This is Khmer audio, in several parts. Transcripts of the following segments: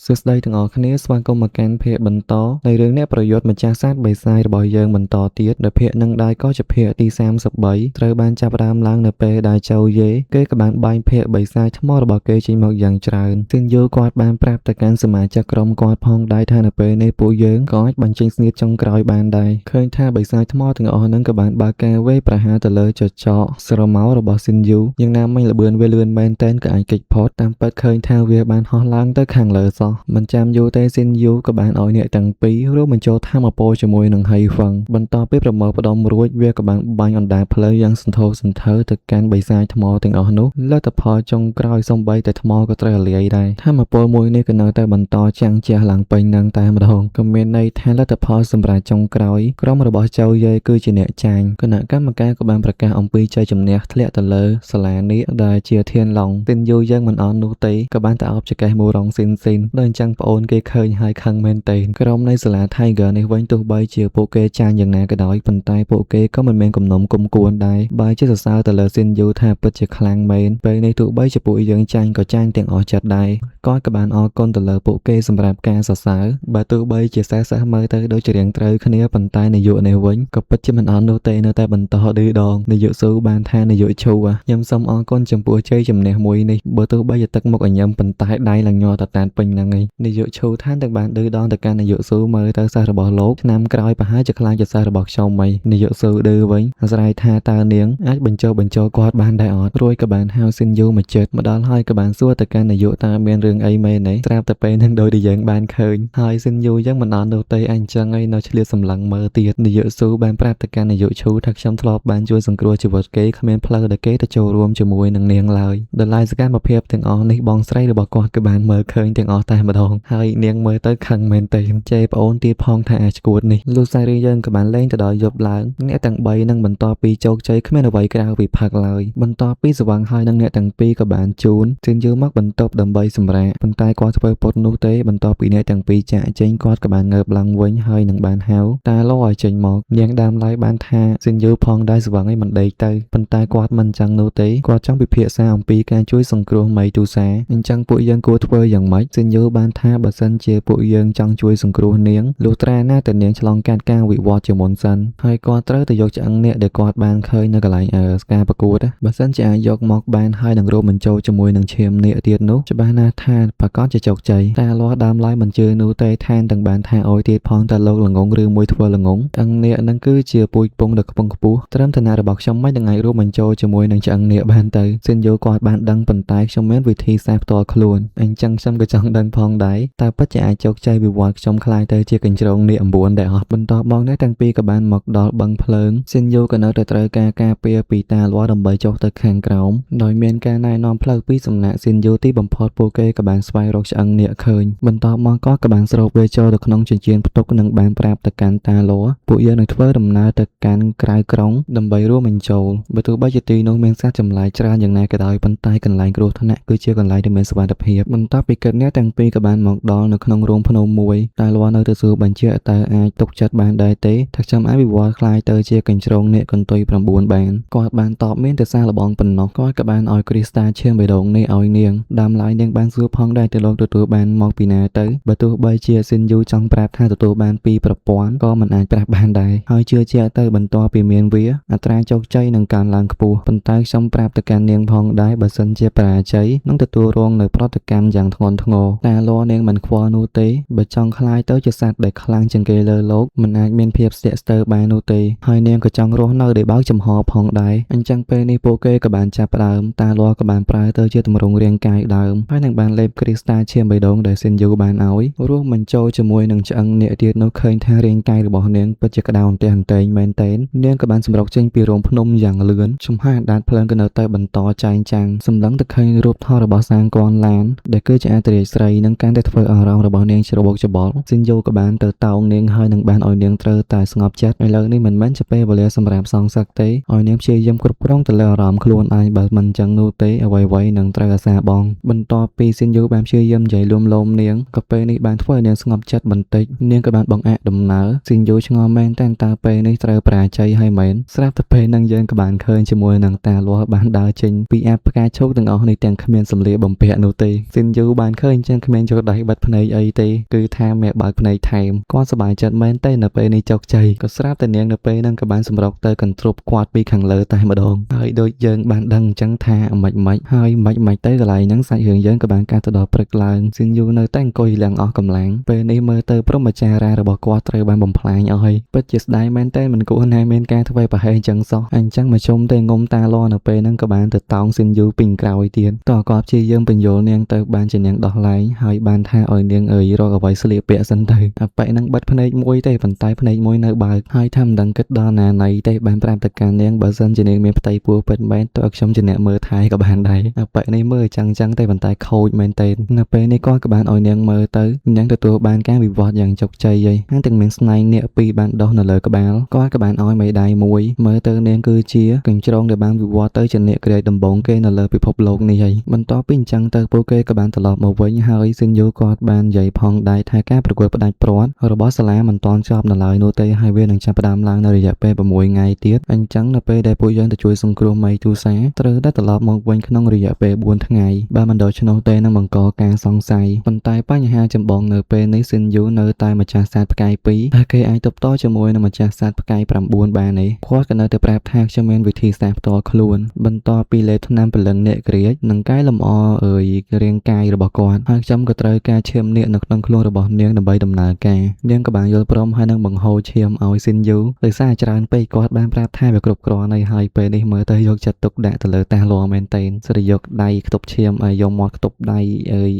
សួស្តីទាំងអស់គ្នាស្វាគមន៍មកកាន់ភាគបន្តនៃរឿងអ្នកប្រយុទ្ធម្ចាស់សត្វបិសាចរបស់យើងបន្តទៀតនៅភាគនឹងដែរក៏ជាភាគទី33ត្រូវបានចាប់ផ្ដើមឡើងនៅពេលដែលចៅយេគេក៏បានបាញ់ភាគបិសាចថ្មរបស់គេចេញមកយ៉ាងច្រើនទិនយូគាត់បានប្រាប់ទៅកាន់សមាជិកក្រុមគាត់ផងដែរថានៅពេលនេះពួកយើងក៏អាចបញ្ចេញស្នៀតចុងក្រោយបានដែរឃើញថាបិសាចថ្មទាំងអស់ហ្នឹងក៏បានបើកការវេប្រហារទៅលើចចកស្រមោលរបស់ស៊ីនយូយ៉ាងណាមិញល្បឿនវាលឿនមែនតែនក៏អាចគេចផុតតាមពិតឃើញថាវាបានហោះឡើងទៅខាងលើសោះមិនចាំយូរទេស៊ីនយូក៏បានឲ្យអ្នកទាំងពីររួមបញ្ចូលថាមពលជាមួយនឹងហៃហ្វឹងបន្ទាប់ពីប្រមូលផ្ដុំរួចវាក៏បានបាញ់អណ្ដាតផ្លូវយ៉ាងសន្ធោសន្ធៅទៅកាន់បិសាចថ្មទាំងអស់នោះលទ្ធផលចុងក្រោយសំបីតែថ្មក៏ត្រូវរលាយដែរថាមពលមួយនេះក៏នៅតែបន្តចាំងជះឡើងពេញនឹងតែម្ដងក៏មានន័យថាលទ្ធផលសម្រាប់ចុងក្រោយក្រុមរបស់ចៅយាយគឺជាអ្នកចាញ់គណៈកម្មការក៏បានប្រកាសអំពីជ័យជំនះធ្លាក់ទៅលើសាលានេះដែលជាធានឡុងទីនយូយើងមិនអន់នោះទេក៏បានតែអបចកេះមូរងស៊ីនដូចអញ្ចឹងប្អូនគេឃើញហើយខឹងមែនទែនក្រុមនៃសាលា Tiger នេះវិញទោះបីជាពួកគេចាញ់យ៉ាងណាក៏ដោយប៉ុន្តែពួកគេក៏មិនមានគំនុំគុំគួនដែរបើជាសរសើរទៅលើស៊ីនយូថាពិតជាខ្លាំងមែនពេលនេះទោះបីជាពួកយើងចាញ់ក៏ចាញ់ទាំងអស់ចិត្តដែរគាត់ក៏បានអរគុណទៅលើពួកគេសម្រាប់ការសរសើរបើទោះបីជាសេះមើលទៅដូចជារៀងត្រូវគ្នាប៉ុន្តែនាយកនេះវិញក៏ពិតជាមិនអន់នោះទេនៅតែបន្តឌឺដងនាយកស៊ូបានថានាយកឈូខ្ញុំសូមអរគុណចំពោះជ័យជំនះមួយនេះបើទោះបីជាទឹកមុខឲ្យញឹមប៉ុន្តែដៃឡើងញ័រតតានពេញហ្នឹងឯងនាយកឈូថានទាំងបានឌឺដងទៅកាន់នាយកស៊ូមើលទៅសិស្សរបស់លោកឆ្នាំក្រោយប្រហែលជាខ្លាំងជាសិស្សរបស់ខ្ញុំអីនាយកស៊ូឌឺវិញអាស្រ័យថាតើនាងអាចបញ្ចូលគាត់បានដែរអត់រួយក៏បានហៅស៊ីនយូមកជិតមកដល់ហើយក៏បានសួរទៅកាន់នាយកតើមានរឿងអីមែនទេស្រាប់តែពេលហ្នឹងដោយដែលយើងបានឃើញហើយស៊ីនយូយ៉ាងមិនអត់នោះទេអញ្ចឹងឯងនៅឆ្លៀតសម្លឹងមើលទៀតនាយកស៊ូបានប្រាប់ទៅកាន់នាយកឈូថាខ្ញុំធ្លាប់បានជួយសង្គ្រោះជីវិតគេគ្មានផ្លូវដែលគេទៅចូលរួមជាមួយនឹងនាងឡើយដោយឡែកសកម្មភាពទាំងអស់នេះបងស្រីរបស់គាត់ក៏បានមើលឃើញទាំងអស់តែម្ដងហើយនាងមើលទៅខឹងមែនទែនជេរប្អូនទៀតផងថាអាចឈួតនេះលុះសារីយើងក៏បានលេងទៅដល់យប់ឡើងអ្នកទាំង3នឹងបន្តពីជោគជ័យគ្មានអ្វីក្រៅពីផឹកឡើយបន្ទាប់ពីស្វឹងហើយនឹងអ្នកទាំងពីរក៏បានជូនជឿនយូមកបន្ទប់ដើម្បីសម្រាកប៉ុន្តែគាត់ធ្វើពុតនោះទេបន្ទាប់ពីអ្នកទាំងពីរចាក់ចេញគាត់ក៏បានងើបឡើងវិញហើយនឹងបានហៅតាឡូឲ្យចេញមកនាងដើមឡើយបានថាជឿនយូផងដែរស្វឹងឲ្យមិនដេកទៅប៉ុន្តែគាត់មិនចឹងនោះទេគាត់ចង់ពិភាក្សាអំពីការជួយសង្គ្រោះមីទូសាអញ្ចឹងពួកយើងគួរធ្វើយ៉ាងម៉េចជឿនយូបានថាបើសិនជាពួកយើងចង់ជួយសង្គ្រោះនាងលុះត្រាណាតែនាងឆ្លងកាត់ការវិវត្តជាមុនសិនហើយគាត់ត្រូវទៅយកឆ្អឹងអ្នកដែលគាត់បានឃើញនៅកន្លែងការប្រកួតបើសិនជាអាចយកមកបានហើយនឹងរួមបញ្ចូលជាមួយនឹងឈាមនាគទៀតនោះច្បាស់ណាស់ថាប្រកាសជាជោគជ័យតែលាស់ដើមឡើយមិនជឿនោះទេថែមទាំងបានថាអោយទៀតផងតើលោកល្ងងឬមួយធ្វើល្ងងឆ្អឹងនាគនឹងគឺជាពូជពងដ៏ខ្ពង់ខ្ពស់ត្រឹមឋានៈរបស់ខ្ញុំមិននឹងអាចរួមបញ្ចូលជាមួយនឹងឆ្អឹងនាគបានទៅសិនយោគាត់បានដឹងប៉ុន្តែខ្ញុំមានវិធីសាស្ត្រផ្ទាល់ខ្លួនអញ្ចឹងខ្ញុំក៏ចង់ដឹងផងដែរតើពិតជាអាចជោគជ័យវិវត្តខ្ញុំខ្លាយទៅជាកញ្ជ្រោងនាគ9ដែរអត់បន្តបងនេះទាំងពីរក៏បានមកដល់បឹងភ្លើងសិនយោក៏នៅតែត្រូវការការពារពីតាលាស់ដើម្បីចុះទៅខាងក្រោមដោយមានការណែនាំផ្លូវពីសំណាក់សិនយោទីបំផុតពួកគេក៏បានស្វែងរកឆ្អឹងនាគឃើញបន្តមកក៏បានស្រូបវាចូលទៅក្នុងចិញ្ចៀនផ្ទុកនិងបានប្រាប់ទៅកាន់តាលាស់ពួកយើងនឹងធ្វើដំណើរទៅកាន់ក្រៅក្រុងដើម្បីរួមបញ្ចូលបើទោះបីជាទីនោះមានសត្វចម្លែកច្រើនយ៉ាងណាក៏ដោយប៉ុន្តែកន្លែងគ្រោះថ្នាក់គឺជាកន្លែងដែលមានសុវត្ថិភាពបន្ទាប់ពីកិច្ចអ្នកទាំងពីរក៏បានមកដល់នៅក្នុងរោងភ្នំមួយតាលាស់នៅទៅសួរបញ្ជាក់តើអាចទុកចិត្តបានដែរទេថាខ្ញុំអាចវិវត្តខ្លាយទៅជាកញ្ជ្រោងនាគកន្ទុយ9បានគាត់បានតបមានតែសារលបងប៉ុណ្ណោះគាត់ក៏បានឲ្យគ្រីស្តាឈាមបេដងនេះឲ្យនាងដើមឡើយនាងបានសួរផងដែរទៅលោកទទួលបានមកពីណាទៅបើទោះបីជាស៊ីនយូចង់ប្រាប់ថាទទួលបានពីប្រព័ន្ធក៏មិនអាចប្រាប់បានដែរហើយជឿជាក់ទៅបន្ទាប់ពីមានវាអត្រាជោគជ័យនឹងកើនឡើងខ្ពស់ប៉ុន្តែខ្ញុំប្រាប់ទៅកាន់នាងផងដែរបើសិនជាបរាជ័យនឹងទទួលរងនៅប្រតិកម្មយ៉ាងធ្ងន់ធ្ងរតែលាស់នាងមិនខ្វល់នោះទេបើចង់ខ្លាយទៅជាសត្វដែលខ្លាំងជាងគេលើលោកមិនអាចមានភាពស្ទាក់ស្ទើរបាននោះទេហើយនាងក៏ចង់រស់នៅដោយបើកចំហផងដែរអញ្ចឹងពេលនេះពួកគេក៏បានចាប់ផ្ដើមតាលាស់ក៏បានប្រើទៅជាទម្រង់រាងកាយដើមហើយនឹងបានលេបគ្រីស្តាឈាមបេដងដែលស៊ីនយូបានឲ្យរួមបញ្ចូលជាមួយនឹងឆ្អឹងនាគទៀតនោះឃើញថារាងកាយរបស់នាងពិតជាក្តៅអន្ទះអន្ទែងមែនទែននាងក៏បានសម្រុកចេញពីរោងភ្នំយ៉ាងលឿនចំហាយអណ្ដាតភ្លើងក៏នៅតែបន្តចែងចាំងសម្លឹងទៅឃើញរូបថតរបស់សាងគនឡានដែលគឺជាអត្រាស្រីនឹងកាន់តែធ្វើអារម្មណ៍របស់នាងច្របូកច្បល់ស៊ីនយូក៏បានទៅតោងនាងហើយនឹងបានឲ្យនាងត្រូវតែស្ងប់ចិត្តឥឡូវនេះមិនមែនជាពេលវេលាសម្រាប់សងសឹកទេឲ្យនាងព្យាយាមគ្រប់គ្រងទៅលើអារម្មណ៍ខ្លួនឯងបើមិនចឹងនោះទេអ្វីៗនឹងត្រូវអាសាបងបន្ទាប់ពីស៊ីន នយូបានព្យាយាមនិយាយលួមលោមនាងក៏ពេលនេះបានធ្វើឲ្យនាងស្ងប់ចិត្តបន្តិចនាងក៏បានបង្អាក់ដំណើរស៊ីនយូឆ្ងល់មែនតែនតើពេលនេះត្រូវបរាជ័យហើយមែនស្រាប់តែពេលហ្នឹងយើងក៏បានឃើញជាមួយនឹងតាលាស់បានដើរចេញពីអាផ្កាឈូកទាំងអស់នេះទាំងគ្មានសម្លៀកបំពាក់នោះទេស៊ីនយូបានឃើញចឹងគ្មានយកដៃបិទភ្នែកអីទេគឺថាអ្នកបើកភ្នែកថែមគាត់សប្បាយចិត្តមែនទេនៅពេលនេះជោគជ័យក៏ស្រាប់តែនាងនៅពេលហ្នឹងក៏បានសម្រុកទៅកន្ទ្រប់គាត់ពីខាងលើតែម្ដងហើយដូចយើងបានដឹងអញ្ចឹងថាមិនហើយមិនទៅកន្លែងហ្នឹងសាច់រឿងយើងក៏បានកាត់ទៅដល់ព្រឹកឡើងស៊ីនយូនៅតែអង្គុយឡើងអស់កម្លាំងពេលនេះមើលទៅព្រមចារារបស់គាត់ត្រូវបានបំផ្លាញអស់ហើយពិតជាស្ដាយមែនតែមិនគួរណាមានការធ្វើប្រហែសអញ្ចឹងសោះអញ្ចឹងមកជុំទៅងុំតាលនៅពេលហ្នឹងក៏បានទៅតោងស៊ីនយូពីក្រោយទៀតតើគាត់ព្យាយាមបញ្យល់នាងទៅបានជានាងដោះលែងហើយបានថាឲ្យនាងអើយរកអ្វីស្លៀកពាក់សិនទៅអាប៉ែហ្នឹងបិទភ្នែកមួយទេប៉ុន្តែភ្នែកមួយនៅបើកហើយថាមិនដឹងគិតដល់ណាណីទេបានប្រាប់ទៅកាន់នាងបើសិនជានាងមានផ្ទៃពោះពិតមែនទៅឲ្យខ្ញុំជាអ្នកមើលថែក៏បានដែរអាប៉ែនេះមើលអញ្ចឹងទេប៉ុន្តែខូចមែនទេនៅពេលនេះគាត់ក៏បានឲ្យនាងមើលទៅនាងទទួលបានការវិវត្តយ៉ាងជោគជ័យហើយហើយទាំងមានស្នែងនាគពីរបានដុះនៅលើក្បាលគាត់ក៏បានឲ្យមេដាយមួយមើលទៅនាងគឺជាកញ្ជ្រោងដែលបានវិវត្តទៅជានាគក្រាចដំបងគេនៅលើពិភពលោកនេះហើយបន្ទាប់ពីអញ្ចឹងទៅពួកគេក៏បានត្រឡប់មកវិញហើយស៊ីនយូគាត់បាននិយាយផងដែរថាការប្រកួតផ្ដាច់ព្រាត់របស់សាលាមិនទាន់ចប់នៅឡើយនោះទេហើយវានឹងចាប់ផ្ដើមឡើងនៅរយៈពេល6ថ្ងៃទៀតអញ្ចឹងនៅពេលដែលពួកយើងទៅជួយសង្គ្រោះមេទូសាត្រូវតែត្រឡប់មកវិញក្នុងរយៈពេល4ថ្ងៃបើមិនដូច្នោះទេនឹងបង្កការសង្ស័យប៉ុន្តែបញ្ហាចម្បងនៅពេលនេះស៊ីនយូនៅតែម្ចាស់សត្វផ្កាយ2តែគេអាចទប់ទល់ជាមួយនឹងម្ចាស់សត្វផ្កាយ9បានទេគាត់ក៏នៅតែប្រាប់ថាខ្ញុំមានវិធីសាស្ត្រផ្ទាល់ខ្លួនបន្ទាប់ពីលេបថ្នាំព្រលឹងនាគក្រាចនិងកែលម្អរាងកាយរបស់គាត់ហើយខ្ញុំក៏ត្រូវការឈាមនាគនៅក្នុងខ្លួនរបស់នាងដើម្បីដំណើរការនាងក៏បានយល់ព្រមហើយនឹងបង្ហូរឈាមឲ្យស៊ីនយូដោយសារច្រើនពេកគាត់បានប្រាប់ថាវាគ្រប់គ្រាន់ហើយពេលនេះមើលទៅយកចិត្តទុកដាក់ទៅលើតាលាមែនតើស្រីយកដៃខ្ទប់ឈាមឲ្យយកមាត់ខ្ទប់ដៃ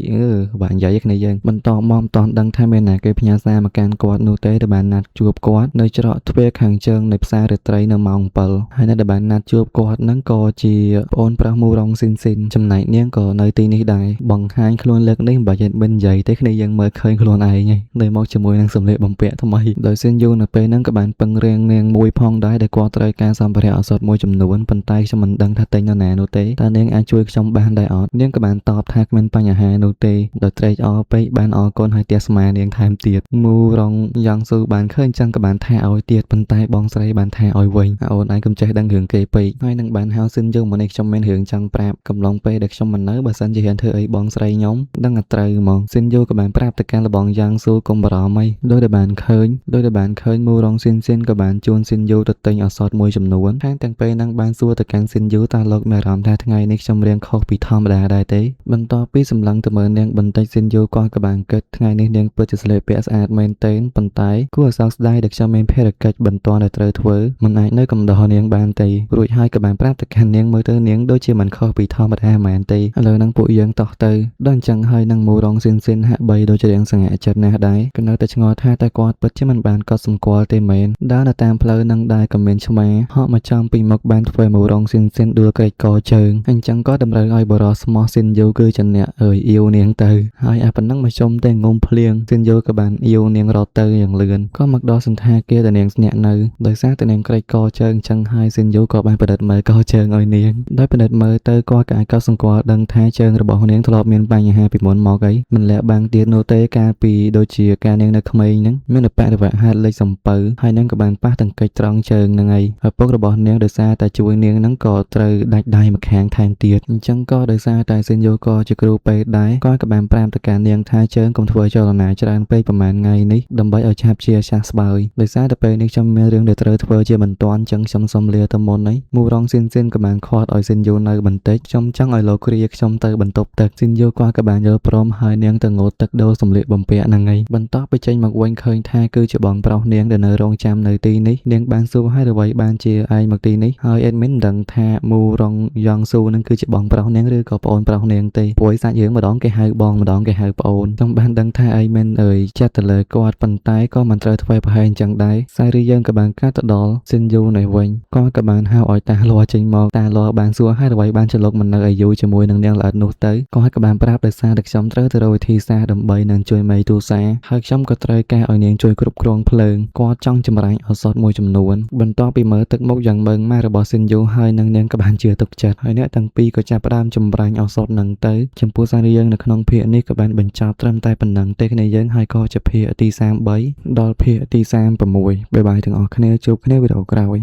បាទនិយាយគ្នាយើងបន្តមកមិនតាន់ដឹងថាមានណាគេផ្ញើសារមកកាន់គាត់នោះទេដែលបានណាត់ជួបគាត់នៅច្រកទ្វារខាងជើងនៃផ្សាររាត្រីនៅម៉ោង7ហើយនៅដែលបានណាត់ជួបគាត់ហ្នឹងក៏ជាប្អូនប្រុសមូរ៉ុងស៊ីនចំណែកនាងក៏នៅទីនេះដែរបង្ហាញខ្លួនលើកនេះបើមិននិយាយទេគ្នាយើងមើលឃើញខ្លួនឯងហើយនៅមកជាមួយនឹងសម្លៀកបំពាក់ថ្មីដោយស៊ីនយូនៅពេលហ្នឹងក៏បានពឹងរៀងនាងមួយផងដែរដែលគាត់ត្រូវការសម្ភារៈឱសថមួយចំនួនប៉ុន្តែខ្ញុំមិនដឹងថាទិញនៅណានោះទេតើនាងអាចជួយខ្ញុំបានដែរអត់នាងក៏បានតបថាគ្មានបញ្ហានោះទេដោយត្រេកអរពេកបានអរគុណហើយទះស្មានាងថែមទៀតមូរ៉ុងយ៉ាងស៊ូបានឃើញចឹងក៏បានថាឲ្យទៀតប៉ុន្តែបងស្រីបានថាឲ្យវិញអូនឯងកុំចេះដឹងរឿងគេពេកហើយនឹងបានហៅស៊ីនយូមកនេះខ្ញុំមានរឿងចង់ប្រាប់កំឡុងពេលដែលខ្ញុំមិននៅបើសិនជាហ៊ានធ្វើអីបងស្រីខ្ញុំដឹងតែត្រូវហ្មងស៊ីនយូក៏បានប្រាប់ទៅកាន់លបងយ៉ាងស៊ូកុំបារម្ភអីដោយដែលបានឃើញមូរ៉ុងស៊ីនក៏បានជួនស៊ីនយូទៅទិញឱសថមួយចំនួនថែមទាំងពេលហ្នឹងបានសួរទៅកាន់ស៊ីនយូតើលោកមានអារម្មណ៍ថាថ្ងៃនេះខ្ញុំរៀងខុសពីធម្មតាដែរទេបន្ទាប់ពីសម្លឹងទៅមើលនាងបន្តិចស៊ីនយូគាត់ក៏បានគិតថ្ងៃនេះនាងពិតជាស្លៀកពាក់ស្អាតមែនទែនប៉ុន្តែគួរឲ្យសោកស្ដាយដែលខ្ញុំមានភារកិច្ចបន្ទាន់ដែលត្រូវធ្វើមិនអាចនៅកំដរនាងបានទេរួចហើយក៏បានប្រាប់ទៅកាន់នាងមើលទៅនាងដូចជាមិនខុសពីធម្មតាមែនទេឥឡូវហ្នឹងពួកយើងតោះទៅដល់អញ្ចឹងហើយនឹងមូរ៉ុងស៊ីនហាក់បីដូចជារៀងសង្ហាចិត្តណាស់ដែរក៏នៅតែឆ្ងល់ថាតើគាត់ពិតជាមិនបានកត់សម្គាល់ទេមែនដើរនៅតាមផ្លូវនឹងដែរក៏មានឆ្មាហក់មកចំពីមុខបានធ្វើមូរ៉ុងស៊ីនដួលក្រែកកជើងអញ្ចឹងក៏តម្រូវឲ្យបរិសស្មោះស៊ីនយូគឺជាអ្នកអើយអ៊ីវនាងទៅហើយអាប៉ុណ្ណឹងមកជុំតែងុំភ្លៀងស៊ីនយូក៏បានអ៊ីវនាងរត់ទៅយ៉ាងលឿនក៏មកដល់សន្តាគារដែលនាងស្នាក់នៅដោយសារតែនាងក្រែកកជើងអញ្ចឹងហើយស៊ីនយូក៏បានប្រឌិតមើលកជើងឲ្យនាងដោយប្រឌិតមើលទៅគាត់ក៏អាចកត់សម្គាល់ដឹងថាជើងរបស់នាងធ្លាប់មានបញ្ហាពីមុនមកអីមិនលាក់បាំងទៀតនោះទេកាលពីដូចជាការនាងនៅក្មេងហ្នឹងមានបរិវៈហាត់លេខសំពៅហើយនាងក៏បានប៉ះទង្គិចត្រង់ជើងហ្នឹងហើយឪពុករបស់នាងដោយសារតែជួយនាងហ្នឹងក៏ត្រូវដាច់ដៃម្ខាងថែមទៀតអញ្ចឹងក៏ដោយសារតែស៊ីនយូក៏ជាគ្រូពេទ្យដែរគាត់ក៏បានប្រាប់ទៅកាន់នាងថាជើងកុំធ្វើចលនាច្រើនពេកប្រហែលថ្ងៃនេះដើម្បីឲ្យឆាប់ជាសះស្បើយដោយសារតែពេលនេះខ្ញុំមានរឿងដែលត្រូវធ្វើជាបន្ទាន់អញ្ចឹងខ្ញុំសុំលាទៅមុនហើយមូរ៉ុងស៊ីនក៏បានខាត់ឲ្យស៊ីនយូនៅបន្តិចខ្ញុំចង់ឲ្យលោកគ្រាខ្ញុំទៅបន្ទប់ទឹកស៊ីនយូគាត់ក៏បានយល់ព្រមហើយនាងទៅងូតទឹកដូរសម្លៀកបំពាក់ហ្នឹងហើយបន្ទាប់ពីចេញមកវិញឃើញថាគឺជាបងប្រុសនាងដែលនៅរងចាំនៅទីនេះនាងបានសួរឲ្យអ្វីបានជាឯងមកទីនេះហើយអេដមីនមិនដឹងថាមូរ៉ុងយ៉ាងស៊ូនឹងគឺជាបងប្រុសនាងឬក៏ប្អូនប្រុសនាងទេព្រោះសាច់រឿងម្ដងគេហៅបងម្ដងគេហៅប្អូនខ្ញុំបានដឹងថាអេមិនចិត្តទៅលើគាត់ប៉ុន្តែក៏មិនត្រូវធ្វើប្រហែលអញ្ចឹងដែរសារីយើងក៏បានកាត់ទៅដល់ស៊ីនយូនេះវិញគាត់ក៏បានហៅឲ្យតាលាចេញមកតាលាបានសួរឲ្យអ្វីបានជាលោកមិននៅអាយុជាមួយនឹងនាងល្អិតនោះទៅគាត់ក៏បានប្រាប់ដោយសារតែខ្ញុំត្រូវទៅរកវិធីសាស្ត្រដើម្បីនឹងជួយមេទូសាហើយខ្ញុំក៏ត្រូវការឲ្យនាងជួយគ្រប់គ្រងភ្លើងគាត់ចង់ចម្រាញ់ឱសថមួយចំនួនបន្ទាប់ពីមើលទឹកមុខយ៉ាងមើងម៉ារបស់ស៊ីនយូហើយនឹងនាងក៏បានជឿទុកចិត្តហើយអ្នកទាំងពីរក៏ចាប់ផ្ដើមចម្រាញ់ឱសថនឹងទៅចំ ពោះសារយើងនៅក្នុងភាគនេះក៏បានបញ្ចប់ត្រឹមតែប៉ុណ្ណឹងទេគ្នាយើងហើយក៏ជាភាគទី33ដល់ភាគទី36 បាយបាយទាំងអស់គ្នាជួបគ្នាវីដេអូក្រោយ